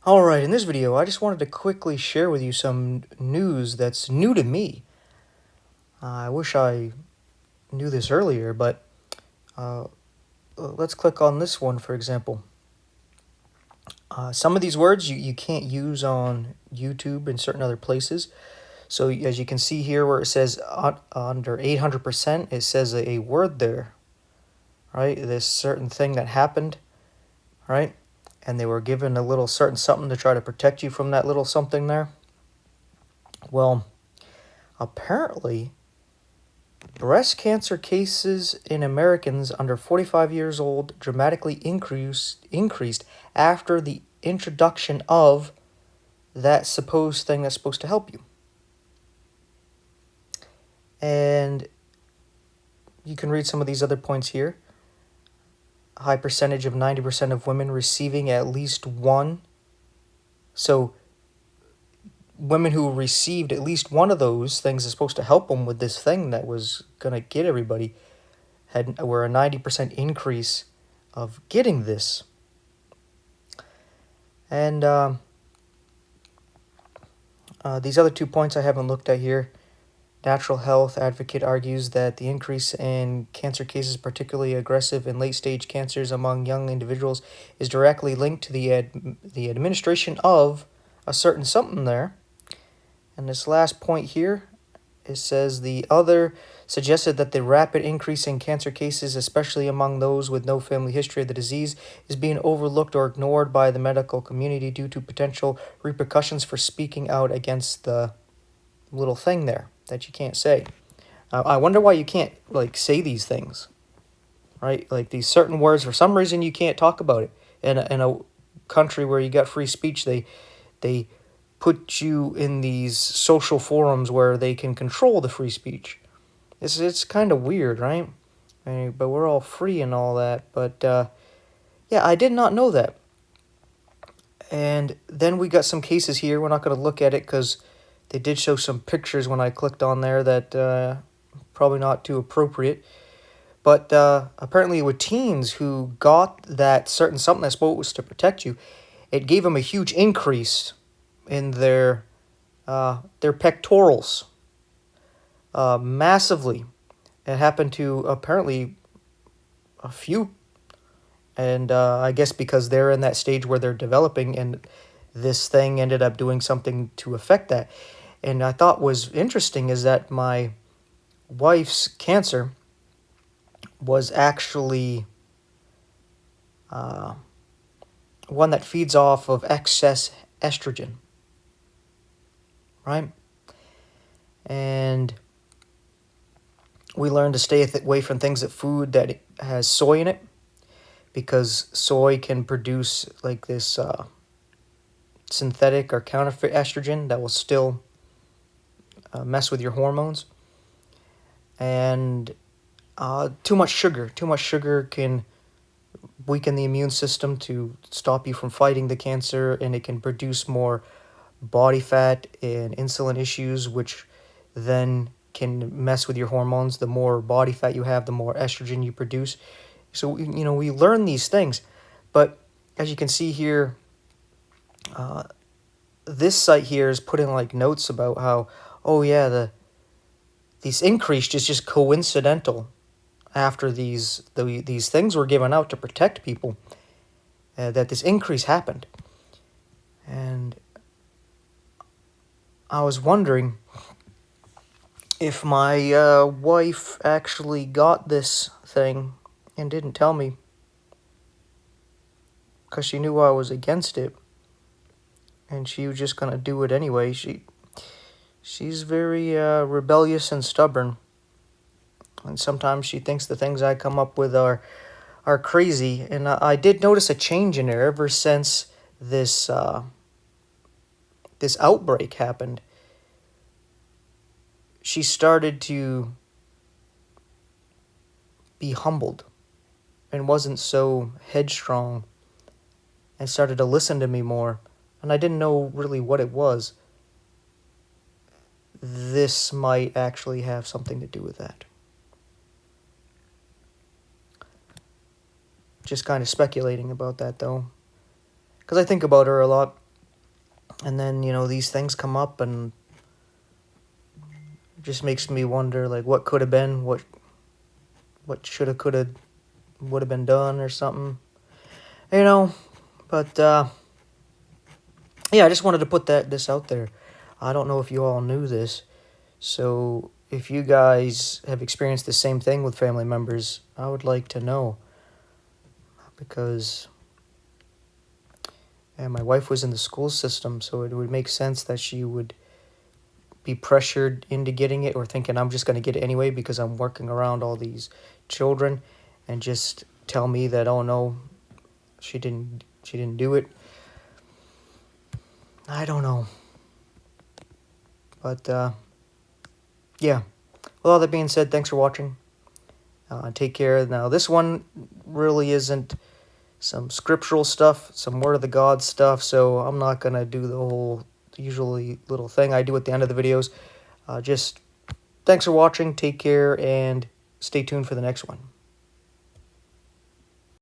Alright, in this video, I just wanted to quickly share with you some news that's new to me. I wish I knew this earlier, but let's click on this one, for example. Some of these words you can't use on YouTube and certain other places. So as you can see here where it says under 800%, it says a word there, right? This certain thing that happened, right? And they were given a little certain something to try to protect you from that little something there. Well, apparently, breast cancer cases in Americans under 45 years old dramatically increased after the introduction of that supposed thing that's supposed to help you. And you can read some of these other points here. A high percentage of 90% of women receiving at least one. So women who received at least one of those things that's supposed to help them with this thing that was going to get everybody were a 90% increase of getting this. And these other 2 points I haven't looked at here. Natural health advocate argues that the increase in cancer cases, particularly aggressive and late-stage cancers among young individuals, is directly linked to the administration of a certain something there. And this last point here, it says the other suggested that the rapid increase in cancer cases, especially among those with no family history of the disease, is being overlooked or ignored by the medical community due to potential repercussions for speaking out against the little thing there that you can't say. I wonder why you can't say these things, right? Like these certain words, for some reason you can't talk about it. In a country where you got free speech, they put you in these social forums where they can control the free speech. It's kind of weird, right? But we're all free and all that. But yeah, I did not know that. And then we got some cases here. We're not going to look at it because they did show some pictures when I clicked on there that probably not too appropriate. But apparently with teens who got that certain something that's supposed to protect you, it gave them a huge increase in their pectorals, massively. It happened to apparently a few, and I guess because they're in that stage where they're developing, and this thing ended up doing something to affect that. And I thought was interesting is that my wife's cancer was actually one that feeds off of excess estrogen, right? And we learned to stay away from things that food that has soy in it, because soy can produce like this synthetic or counterfeit estrogen that will still mess with your hormones. And too much sugar can weaken the immune system to stop you from fighting the cancer, and it can produce more body fat and insulin issues, which then can mess with your hormones. The more body fat you have, the more estrogen you produce. So, we learn these things. But as you can see here, this site here is putting notes about how, oh yeah, these increased is just coincidental after these things were given out to protect people, that this increase happened. And I was wondering if my wife actually got this thing and didn't tell me because she knew I was against it, and she was just gonna do it anyway. She's very rebellious and stubborn, and sometimes she thinks the things I come up with are crazy. And I did notice a change in her ever since this this outbreak happened. She started to be humbled and wasn't so headstrong, and started to listen to me more. And I didn't know really what it was. This might actually have something to do with that. Just kind of speculating about that, though, because I think about her a lot. And then, you know, these things come up, and it just makes me wonder, like, what could have been, what should have, could have, would have been done or something, you know. But yeah, I just wanted to put this out there. I don't know if you all knew this, so if you guys have experienced the same thing with family members, I would like to know, because my wife was in the school system, so it would make sense that she would be pressured into getting it, or thinking I'm just going to get it anyway because I'm working around all these children, and just tell me that, oh no, she didn't do it. I don't know. But yeah. With all that being said, thanks for watching. Take care. Now, this one really isn't some scriptural stuff, some Word of the God stuff, so I'm not going to do the whole usually little thing I do at the end of the videos. Just thanks for watching, take care, and stay tuned for the next one.